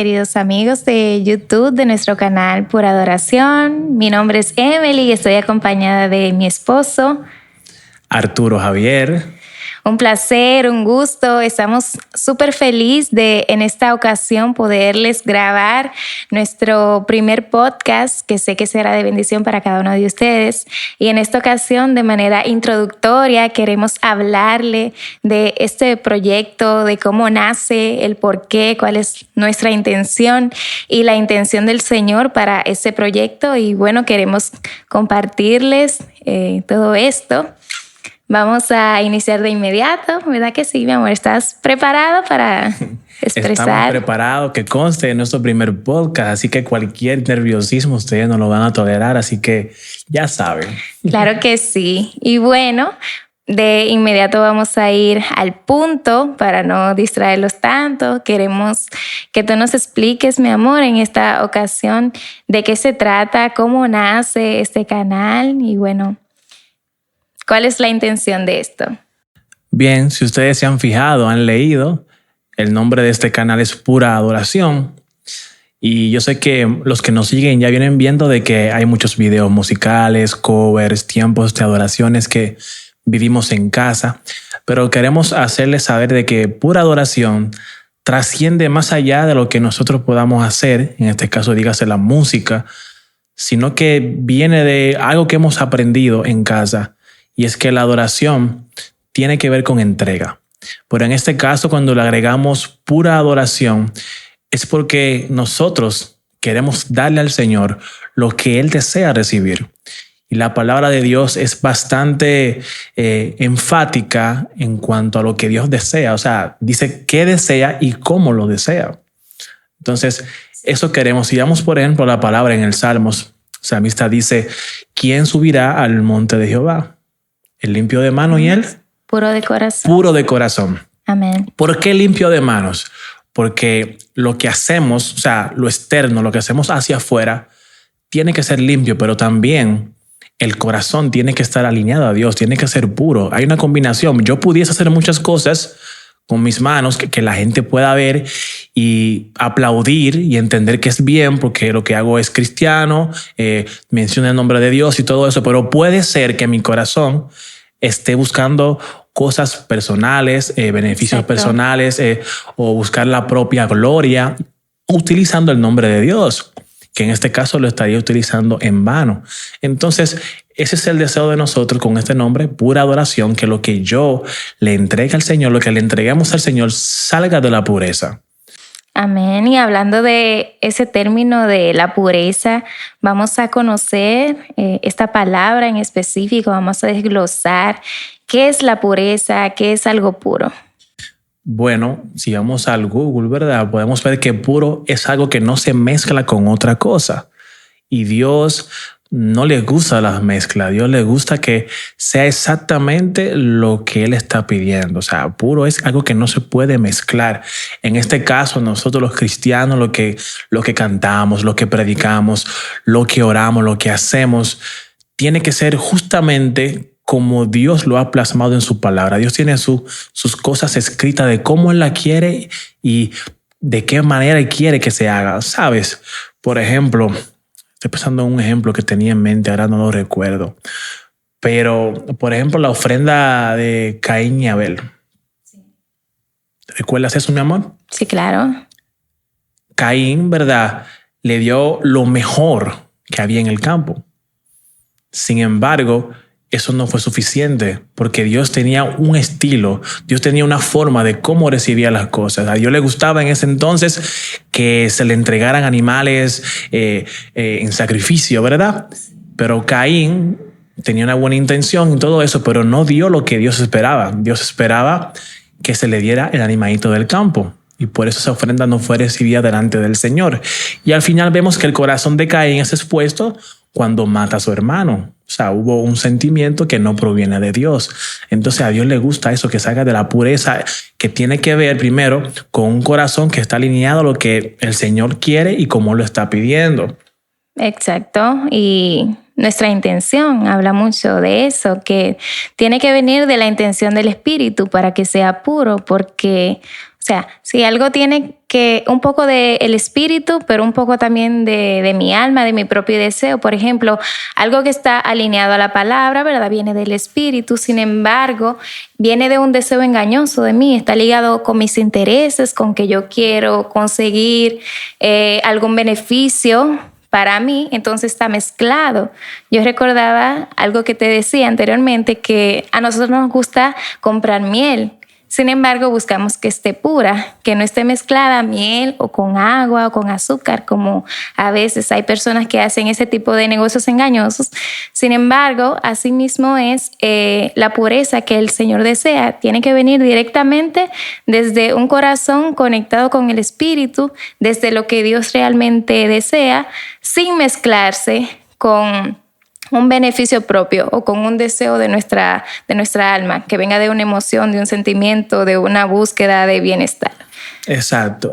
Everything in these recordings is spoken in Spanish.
Queridos amigos de YouTube, de nuestro canal Pura Adoración, mi nombre es Emily y estoy acompañada de mi esposo Arturo Javier. Un placer, un gusto. Estamos súper felices de en esta ocasión poderles grabar nuestro primer podcast, que sé que será de bendición para cada uno de ustedes. Y en esta ocasión, de manera introductoria, queremos hablarle de este proyecto, de cómo nace, el por qué, cuál es nuestra intención y la intención del Señor para este proyecto. Y bueno, queremos compartirles todo esto. Vamos a iniciar de inmediato, ¿verdad que sí, mi amor? ¿Estás preparado para expresar? Estamos preparados, que conste en nuestro primer podcast, así que cualquier nerviosismo ustedes no lo van a tolerar, así que ya saben. Claro que sí. Y bueno, de inmediato vamos a ir al punto para no distraerlos tanto. Queremos que tú nos expliques, mi amor, en esta ocasión de qué se trata, cómo nace este canal y bueno, ¿cuál es la intención de esto? Bien, si ustedes se han fijado, han leído, el nombre de este canal es Pura Adoración. Y yo sé que los que nos siguen ya vienen viendo de que hay muchos videos musicales, covers, tiempos de adoraciones que vivimos en casa. Pero queremos hacerles saber de que Pura Adoración trasciende más allá de lo que nosotros podamos hacer, en este caso dígase la música, sino que viene de algo que hemos aprendido en casa. Y es que la adoración tiene que ver con entrega. Pero en este caso, cuando le agregamos pura adoración, es porque nosotros queremos darle al Señor lo que Él desea recibir. Y la palabra de Dios es bastante enfática en cuanto a lo que Dios desea. O sea, dice qué desea y cómo lo desea. Entonces, eso queremos. Si damos, por ejemplo, la palabra en el Salmos, el salmista dice, ¿quién subirá al monte de Jehová? El limpio de manos y el puro de corazón. Puro de corazón. Amén. ¿Por qué limpio de manos? Porque lo que hacemos, o sea, lo externo, lo que hacemos hacia afuera, tiene que ser limpio, pero también el corazón tiene que estar alineado a Dios, tiene que ser puro. Hay una combinación. Yo pudiese hacer muchas cosas con mis manos que la gente pueda ver y aplaudir y entender que es bien porque lo que hago es cristiano, menciona el nombre de Dios y todo eso, pero puede ser que mi corazón esté buscando cosas personales, beneficios Exacto. personales o buscar la propia gloria utilizando el nombre de Dios, que en este caso lo estaría utilizando en vano. Entonces, ese es el deseo de nosotros con este nombre, Pura Adoración, que lo que yo le entregue al Señor, lo que le entreguemos al Señor, salga de la pureza. Amén. Y hablando de ese término de la pureza, vamos a conocer esta palabra en específico, vamos a desglosar qué es la pureza, qué es algo puro. Bueno, si vamos al Google, ¿verdad? Podemos ver que puro es algo que no se mezcla con otra cosa. Y Dios no le gusta las mezclas. A Dios le gusta que sea exactamente lo que Él está pidiendo. O sea, puro es algo que no se puede mezclar. En este caso, nosotros los cristianos, lo que cantamos, lo que predicamos, lo que oramos, lo que hacemos, tiene que ser justamente como Dios lo ha plasmado en su palabra. Dios tiene sus cosas escritas de cómo Él la quiere y de qué manera Él quiere que se haga. ¿Sabes? Por ejemplo, estoy pensando en un ejemplo que tenía en mente, ahora no lo recuerdo. Pero, por ejemplo, la ofrenda de Caín y Abel. ¿Recuerdas eso, mi amor? Sí, claro. Caín, ¿verdad? Le dio lo mejor que había en el campo. Sin embargo, eso no fue suficiente porque Dios tenía un estilo, Dios tenía una forma de cómo recibía las cosas. A Dios le gustaba en ese entonces que se le entregaran animales en sacrificio, ¿verdad? Pero Caín tenía una buena intención y todo eso, pero no dio lo que Dios esperaba. Dios esperaba que se le diera el animalito del campo. Y por eso esa ofrenda no fue recibida delante del Señor. Y al final vemos que el corazón de Caín es expuesto cuando mata a su hermano. O sea, hubo un sentimiento que no proviene de Dios. Entonces a Dios le gusta eso, que salga de la pureza, que tiene que ver primero con un corazón que está alineado a lo que el Señor quiere y cómo lo está pidiendo. Exacto. Y nuestra intención habla mucho de eso, que tiene que venir de la intención del Espíritu para que sea puro, porque O sea, si algo tiene que un poco del espíritu, pero un poco también de mi alma, de mi propio deseo. Por ejemplo, algo que está alineado a la palabra, ¿verdad? Viene del espíritu, sin embargo, viene de un deseo engañoso de mí, está ligado con mis intereses, con que yo quiero conseguir algún beneficio para mí, entonces está mezclado. Yo recordaba algo que te decía anteriormente, que a nosotros nos gusta comprar miel. Sin embargo, buscamos que esté pura, que no esté mezclada miel o con agua o con azúcar, como a veces hay personas que hacen ese tipo de negocios engañosos. Sin embargo, así mismo es la pureza que el Señor desea. Tiene que venir directamente desde un corazón conectado con el Espíritu, desde lo que Dios realmente desea, sin mezclarse con un beneficio propio o con un deseo de nuestra alma, que venga de una emoción, de un sentimiento, de una búsqueda de bienestar. Exacto.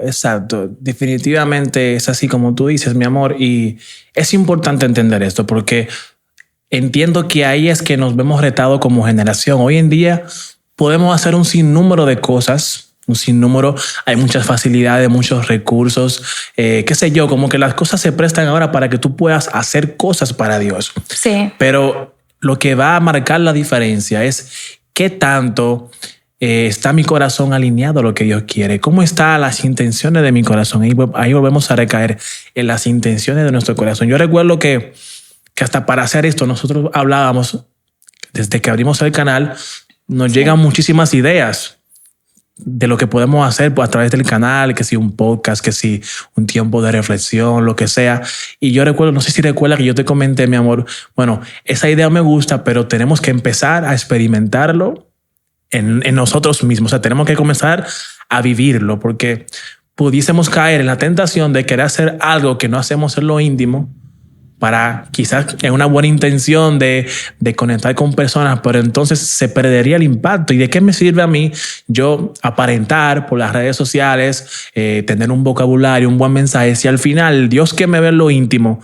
Definitivamente es así como tú dices, mi amor, y es importante entender esto porque entiendo que ahí es que nos vemos retados como generación. Hoy en día podemos hacer un sinnúmero de cosas, hay muchas facilidades, muchos recursos, qué sé yo, como que las cosas se prestan ahora para que tú puedas hacer cosas para Dios. Sí. Pero lo que va a marcar la diferencia es qué tanto está mi corazón alineado a lo que Dios quiere, cómo están las intenciones de mi corazón. Ahí volvemos a recaer en las intenciones de nuestro corazón. Yo recuerdo que hasta para hacer esto nosotros hablábamos, desde que abrimos el canal, nos llegan muchísimas ideas de lo que podemos hacer a través del canal, que si un podcast, que si un tiempo de reflexión, lo que sea. Y yo recuerdo, no sé si recuerdas que yo te comenté, mi amor, bueno, esa idea me gusta, pero tenemos que empezar a experimentarlo en nosotros mismos. O sea, tenemos que comenzar a vivirlo, porque pudiésemos caer en la tentación de querer hacer algo que no hacemos en lo íntimo, para quizás en una buena intención de conectar con personas, pero entonces se perdería el impacto. ¿Y de qué me sirve a mí yo aparentar por las redes sociales, tener un vocabulario, un buen mensaje, si al final Dios, que me ve en lo íntimo,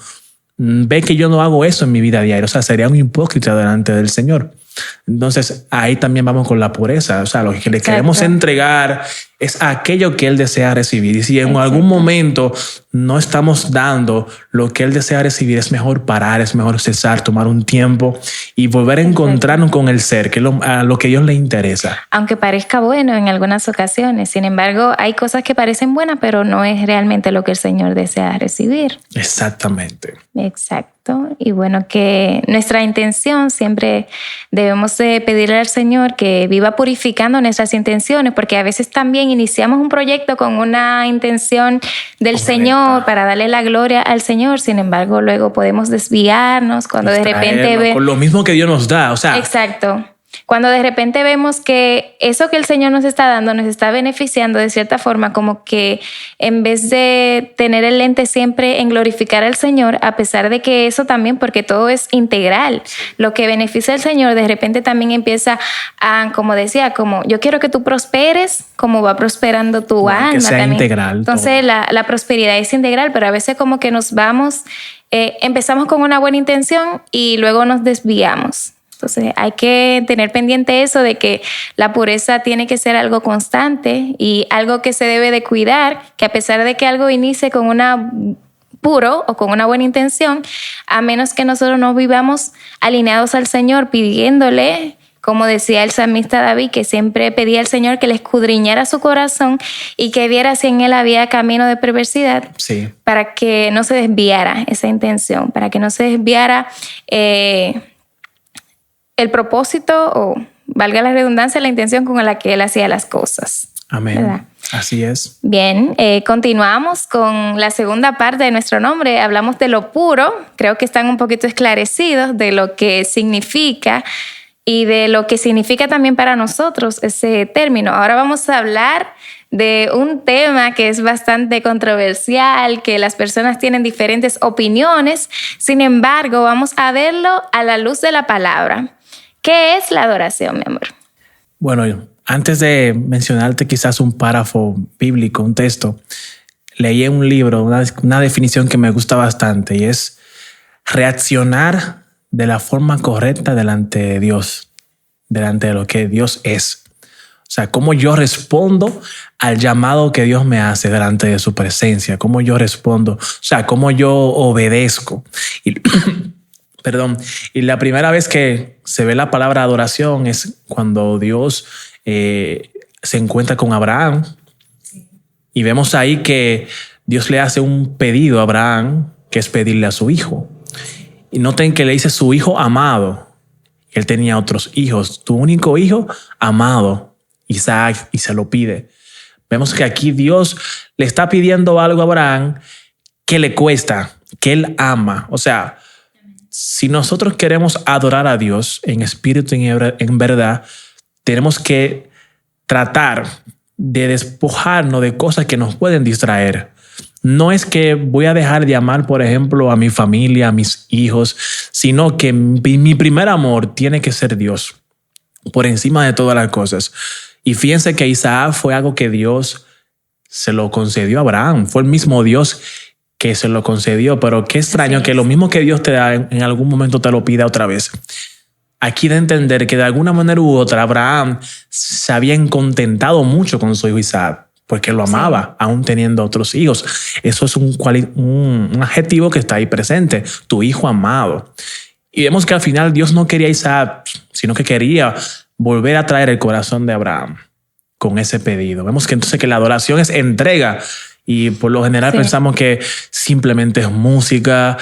ve que yo no hago eso en mi vida diaria? O sea, sería un hipócrita delante del Señor. Entonces ahí también vamos con la pureza. O sea, lo que le queremos entregar es aquello que Él desea recibir. Y si en algún momento no estamos dando lo que Él desea recibir, es mejor parar, es mejor cesar, tomar un tiempo y volver a encontrarnos con el ser, que es lo que a Dios le interesa. Aunque parezca bueno en algunas ocasiones, sin embargo, hay cosas que parecen buenas, pero no es realmente lo que el Señor desea recibir. Exactamente. Exacto. Y bueno, que nuestra intención siempre debemos pedirle al Señor que viva purificando nuestras intenciones, porque a veces también iniciamos un proyecto con una intención del Señor para darle la gloria al Señor. Sin embargo, luego podemos desviarnos cuando de repente con lo mismo que Dios nos da. O sea, exacto. Cuando de repente vemos que eso que el Señor nos está dando nos está beneficiando de cierta forma, como que en vez de tener el lente siempre en glorificar al Señor, a pesar de que eso también, porque todo es integral, lo que beneficia al Señor de repente también empieza a, como decía, como yo quiero que tú prosperes, como va prosperando tu alma. Que sea también. Integral. Entonces la prosperidad es integral, pero a veces como que nos vamos, empezamos con una buena intención y luego nos desviamos. Entonces hay que tener pendiente eso de que la pureza tiene que ser algo constante y algo que se debe de cuidar, que a pesar de que algo inicie con una puro o con una buena intención, a menos que nosotros no vivamos alineados al Señor, pidiéndole, como decía el salmista David, que siempre pedía al Señor que le escudriñara su corazón y que viera si en él había camino de perversidad, para que no se desviara esa intención, para que no se desviara el propósito, o valga la redundancia, la intención con la que Él hacía las cosas. Amén. ¿Verdad? Así es. Bien, continuamos con la segunda parte de nuestro nombre. Hablamos de lo puro. Creo que están un poquito esclarecidos de lo que significa y de lo que significa también para nosotros ese término. Ahora vamos a hablar de un tema que es bastante controversial, que las personas tienen diferentes opiniones. Sin embargo, vamos a verlo a la luz de la palabra. ¿Qué es la adoración, mi amor? Bueno, antes de mencionarte quizás un párrafo bíblico, un texto, leí en un libro una definición que me gusta bastante y es reaccionar de la forma correcta delante de Dios, delante de lo que Dios es. O sea, cómo yo respondo al llamado que Dios me hace delante de su presencia, cómo yo respondo, o sea, cómo yo obedezco. Y, perdón, y la primera vez que se ve la palabra adoración es cuando Dios se encuentra con Abraham. Y vemos ahí que Dios le hace un pedido a Abraham, que es pedirle a su hijo. Y noten que le dice su hijo amado. Él tenía otros hijos. Tu único hijo amado, Isaac, y se lo pide. Vemos que aquí Dios le está pidiendo algo a Abraham que le cuesta, que él ama. O sea, si nosotros queremos adorar a Dios en espíritu y en verdad, tenemos que tratar de despojarnos de cosas que nos pueden distraer. No es que voy a dejar de amar, por ejemplo, a mi familia, a mis hijos, sino que mi primer amor tiene que ser Dios por encima de todas las cosas. Y fíjense que Isaac fue algo que Dios se lo concedió a Abraham. Fue el mismo Dios que se lo concedió. Pero qué extraño que lo mismo que Dios te da en algún momento te lo pida otra vez. Aquí de entender que de alguna manera u otra Abraham se había contentado mucho con su hijo Isaac porque lo amaba, aún teniendo otros hijos. Eso es un adjetivo que está ahí presente, tu hijo amado. Y vemos que al final Dios no quería a Isaac, sino que quería volver a traer el corazón de Abraham con ese pedido. Vemos que entonces que la adoración es entrega. Y por lo general pensamos que simplemente es música,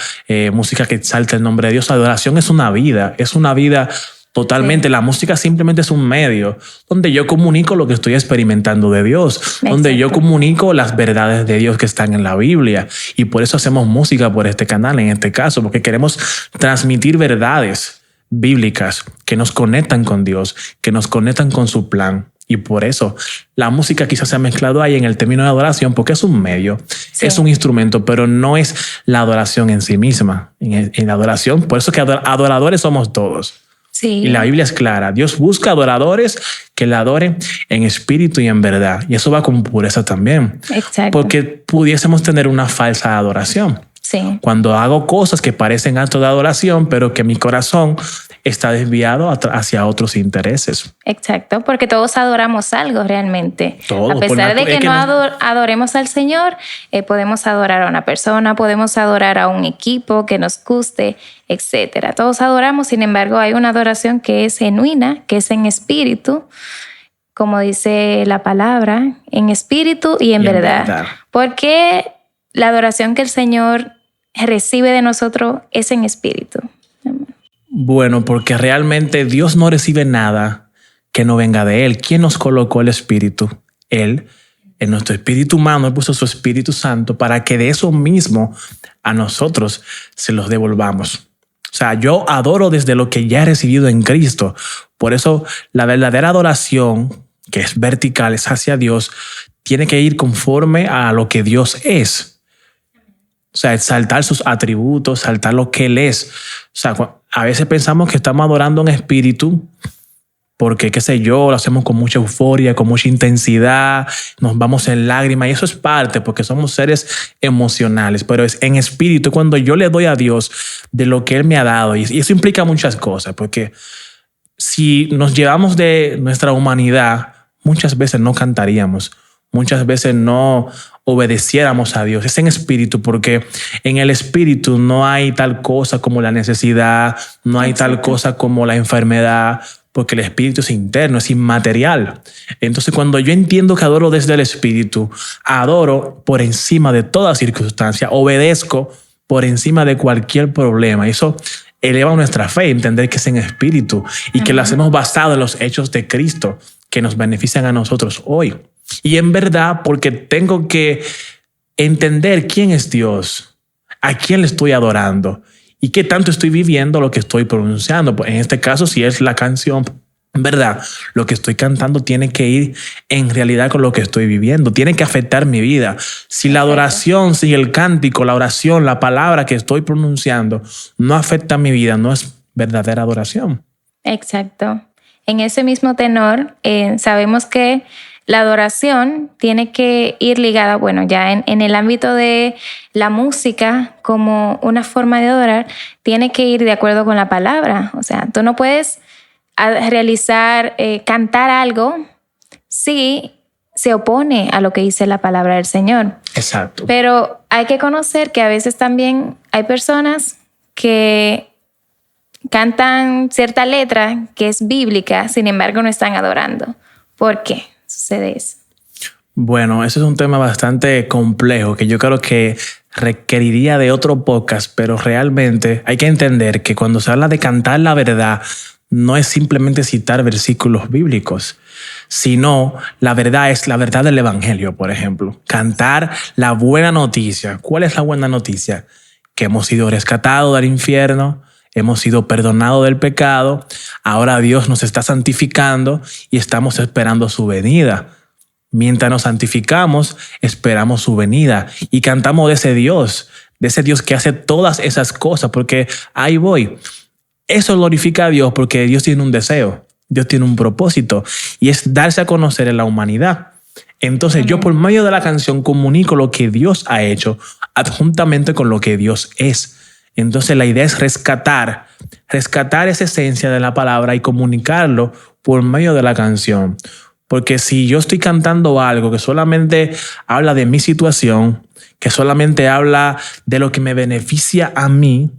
música que exalta el nombre de Dios. La adoración es una vida totalmente. La música simplemente es un medio donde yo comunico lo que estoy experimentando de Dios, donde yo comunico las verdades de Dios que están en la Biblia. Y por eso hacemos música por este canal, en este caso, porque queremos transmitir verdades bíblicas que nos conectan con Dios, que nos conectan con su plan. Y por eso la música quizás se ha mezclado ahí en el término de adoración, porque es un medio, es un instrumento, pero no es la adoración en sí misma. En la adoración, por eso que adoradores somos todos. Sí. Y la Biblia es clara. Dios busca adoradores que le adoren en espíritu y en verdad. Y eso va con pureza también. Exacto. Porque pudiésemos tener una falsa adoración. Sí. Cuando hago cosas que parecen actos de adoración, pero que mi corazón está desviado hacia otros intereses. Exacto, porque todos adoramos algo realmente. Todos, a pesar de que no adoremos al Señor, podemos adorar a una persona, podemos adorar a un equipo que nos guste, etcétera. Todos adoramos, sin embargo, hay una adoración que es genuina, que es en espíritu, como dice la palabra, en espíritu y en verdad. Porque la adoración que el Señor recibe de nosotros es en espíritu. Bueno, porque realmente Dios no recibe nada que no venga de Él. ¿Quién nos colocó el Espíritu? Él, en nuestro espíritu humano, Él puso su Espíritu Santo para que de eso mismo a nosotros se los devolvamos. O sea, yo adoro desde lo que ya he recibido en Cristo. Por eso la verdadera adoración, que es vertical, es hacia Dios, tiene que ir conforme a lo que Dios es. O sea, exaltar sus atributos, exaltar lo que Él es. O sea, a veces pensamos que estamos adorando en espíritu porque, qué sé yo, lo hacemos con mucha euforia, con mucha intensidad, nos vamos en lágrimas y eso es parte porque somos seres emocionales, pero es en espíritu cuando yo le doy a Dios de lo que Él me ha dado y eso implica muchas cosas porque si nos llevamos de nuestra humanidad, muchas veces no cantaríamos, muchas veces no obedeciéramos a Dios. Es en espíritu porque en el espíritu no hay tal cosa como la necesidad, no hay tal cosa como la enfermedad, porque el espíritu es interno, es inmaterial. Entonces cuando yo entiendo que adoro desde el espíritu, adoro por encima de toda circunstancia, obedezco por encima de cualquier problema. Y eso eleva nuestra fe, entender que es en espíritu y que lo hacemos basado en los hechos de Cristo que nos benefician a nosotros hoy. Y en verdad, porque tengo que entender quién es Dios, a quién le estoy adorando y qué tanto estoy viviendo lo que estoy pronunciando. Pues en este caso, si es la canción, en verdad, lo que estoy cantando tiene que ir en realidad con lo que estoy viviendo. Tiene que afectar mi vida. Si la adoración, si el cántico, la oración, la palabra que estoy pronunciando no afecta mi vida, no es verdadera adoración. Exacto. En ese mismo tenor, sabemos que la adoración tiene que ir ligada, bueno, ya en el ámbito de la música como una forma de adorar, tiene que ir de acuerdo con la palabra. O sea, tú no puedes realizar, cantar algo sí se opone a lo que dice la palabra del Señor. Exacto. Pero hay que conocer que a veces también hay personas que cantan cierta letra que es bíblica, sin embargo no están adorando. ¿Por qué sucede eso? Bueno, eso es un tema bastante complejo que yo creo que requeriría de otro podcast, pero realmente hay que entender que cuando se habla de cantar la verdad, no es simplemente citar versículos bíblicos, sino la verdad es la verdad del evangelio, por ejemplo. Cantar la buena noticia. ¿Cuál es la buena noticia? Que hemos sido rescatados del infierno, hemos sido perdonados del pecado, ahora Dios nos está santificando y estamos esperando su venida. Mientras nos santificamos, esperamos su venida y cantamos de ese Dios que hace todas esas cosas, porque ahí voy. Eso glorifica a Dios porque Dios tiene un deseo, Dios tiene un propósito y es darse a conocer en la humanidad. Entonces yo por medio de la canción comunico lo que Dios ha hecho adjuntamente con lo que Dios es. Entonces la idea es rescatar esa esencia de la palabra y comunicarlo por medio de la canción. Porque si yo estoy cantando algo que solamente habla de mi situación, que solamente habla de lo que me beneficia a mí,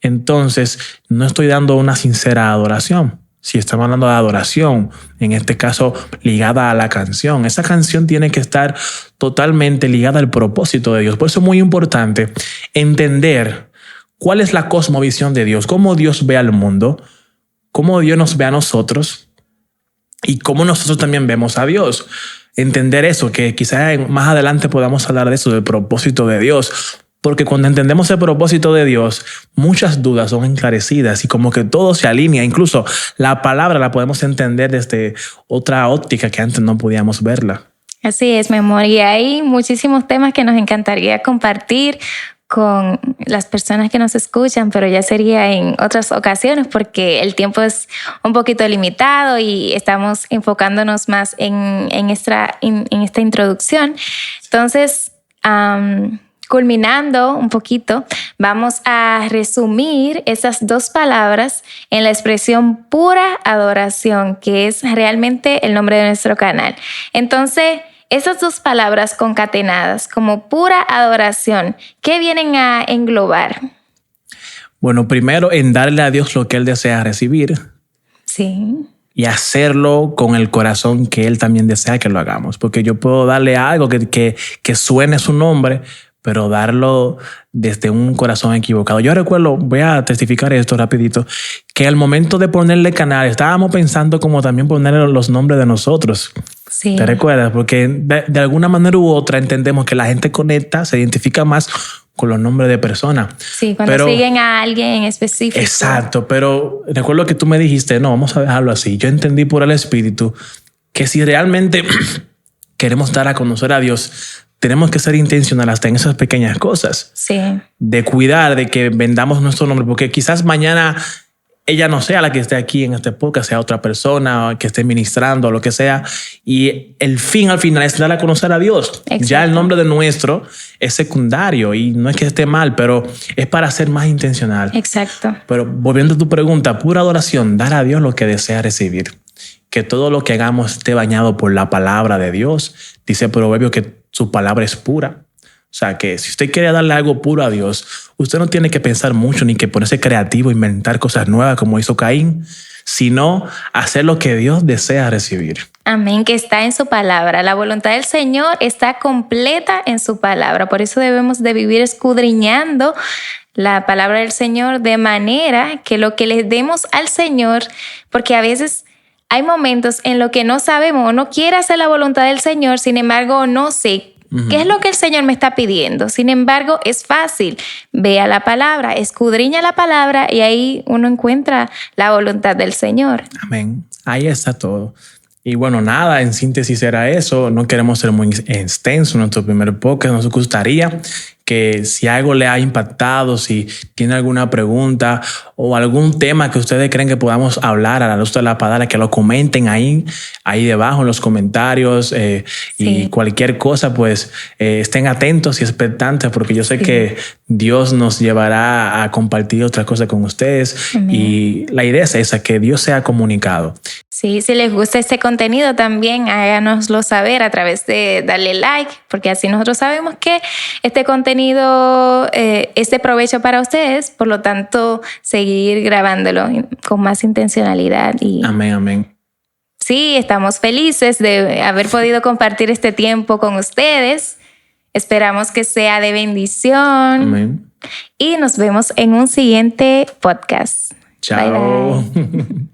entonces no estoy dando una sincera adoración. Si estamos hablando de adoración, en este caso ligada a la canción, esa canción tiene que estar totalmente ligada al propósito de Dios. Por eso es muy importante entender cuál es la cosmovisión de Dios, cómo Dios ve al mundo, cómo Dios nos ve a nosotros y cómo nosotros también vemos a Dios. Entender eso, que quizás más adelante podamos hablar de eso, del propósito de Dios. Porque cuando entendemos el propósito de Dios, muchas dudas son esclarecidas y como que todo se alinea. Incluso la palabra la podemos entender desde otra óptica que antes no podíamos verla. Así es, mi amor. Y hay muchísimos temas que nos encantaría compartir con las personas que nos escuchan, pero ya sería en otras ocasiones porque el tiempo es un poquito limitado y estamos enfocándonos más en esta introducción. Entonces, culminando un poquito, vamos a resumir esas dos palabras en la expresión pura adoración, que es realmente el nombre de nuestro canal. Entonces, esas dos palabras concatenadas como pura adoración, ¿qué vienen a englobar? Bueno, primero en darle a Dios lo que Él desea recibir. Sí. Y hacerlo con el corazón que Él también desea que lo hagamos. Porque yo puedo darle algo que suene su nombre, pero darlo desde un corazón equivocado. Yo recuerdo, voy a testificar esto rapidito, que al momento de ponerle canal, estábamos pensando como también ponerle los nombres de nosotros. Sí. ¿Te recuerdas? Porque de alguna manera u otra entendemos que la gente conecta, se identifica más con los nombres de personas. Sí, cuando siguen a alguien en específico. Exacto, pero recuerdo que tú me dijiste, no, vamos a dejarlo así. Yo entendí por el Espíritu que si realmente queremos dar a conocer a Dios, tenemos que ser intencionales hasta en esas pequeñas cosas. Sí. De cuidar de que vendamos nuestro nombre, porque quizás mañana ella no sea la que esté aquí en este podcast, sea otra persona que esté ministrando o lo que sea. Y el fin al final es dar a conocer a Dios. Exacto. Ya el nombre de nuestro es secundario y no es que esté mal, pero es para ser más intencional. Exacto. Pero volviendo a tu pregunta, pura adoración, dar a Dios lo que desea recibir. Que todo lo que hagamos esté bañado por la palabra de Dios. Dice el proverbio que su palabra es pura. O sea, que si usted quiere darle algo puro a Dios, usted no tiene que pensar mucho ni que ponerse creativo, inventar cosas nuevas como hizo Caín, sino hacer lo que Dios desea recibir. Amén, que está en su palabra. La voluntad del Señor está completa en su palabra. Por eso debemos de vivir escudriñando la palabra del Señor de manera que lo que le demos al Señor, porque a veces hay momentos en los que no sabemos o no quiere hacer la voluntad del Señor, sin embargo, no sé qué es lo que el Señor me está pidiendo. Sin embargo, es fácil. Vea la palabra, escudriña la palabra y ahí uno encuentra la voluntad del Señor. Amén. Ahí está todo. Y bueno, nada, en síntesis era eso. No queremos ser muy extenso en nuestro primer podcast. Nos gustaría que si algo le ha impactado, si tiene alguna pregunta o algún tema que ustedes creen que podamos hablar a la luz de la palabra, que lo comenten ahí debajo en los comentarios sí. Y cualquier cosa, pues estén atentos y expectantes, porque yo sé que Dios nos llevará a compartir otras cosas con ustedes. Amén. Y la idea es esa, que Dios sea comunicado. Sí, si les gusta este contenido también háganoslo saber a través de darle like, porque así nosotros sabemos que este contenido es de provecho para ustedes, por lo tanto seguir grabándolo con más intencionalidad. Amén, amén. Sí, estamos felices de haber podido compartir este tiempo con ustedes. Esperamos que sea de bendición. Amén. Y nos vemos en un siguiente podcast. Chao. Bye, bye.